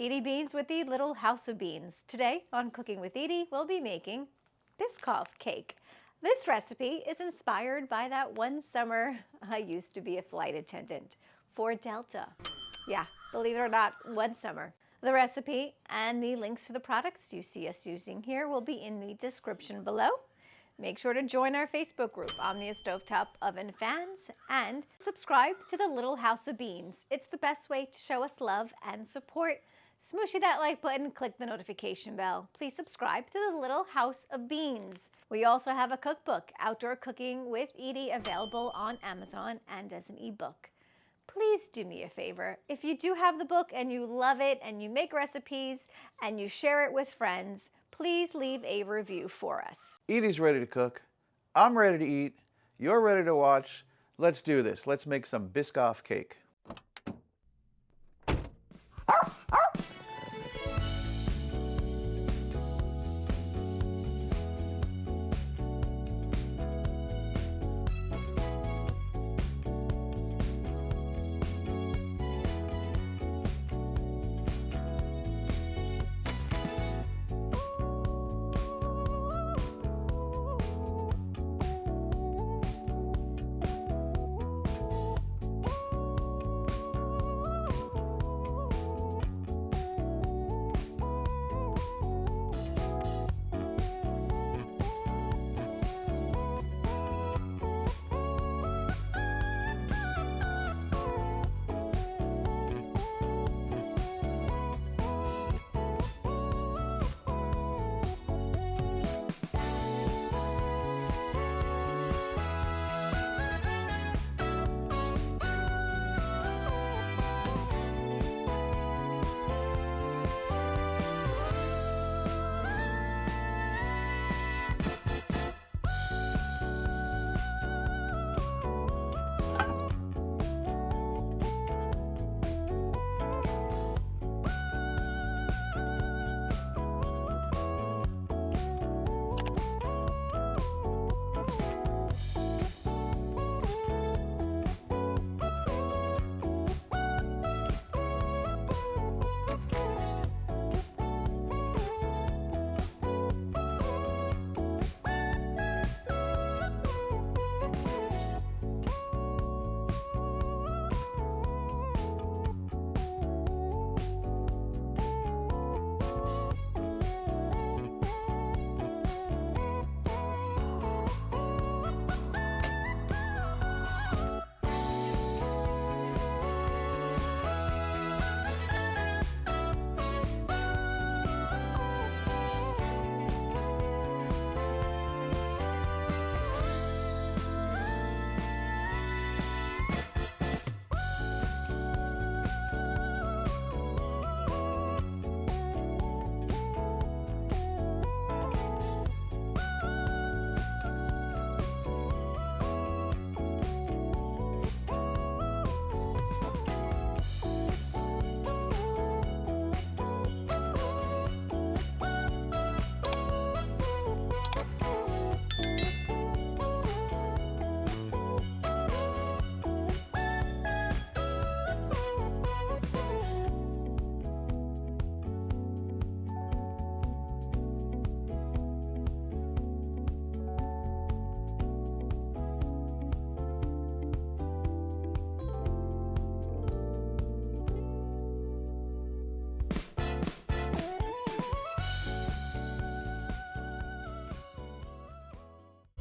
Edie Beans with the Little House of Beans. Today on Cooking with Edie, we'll be making Biscoff cake. This recipe is inspired by that one summer I used to be a flight attendant for Delta. Yeah, believe it or not, one summer. The recipe and the links to the products you see us using here will be in the description below. Make sure to join our Facebook group, Omnia Stovetop Oven Fans, and subscribe to the Little House of Beans. It's the best way to show us love and support. Smooshy that like button, click the notification bell. Please subscribe to the Little House of Beans. We also have a cookbook, Outdoor Cooking with Edie, available on Amazon and as an ebook. Please do me a favor. If you do have the book and you love it and you make recipes and you share it with friends, please leave a review for us. Edie's ready to cook. I'm ready to eat. You're ready to watch. Let's do this. Let's make some Biscoff cake.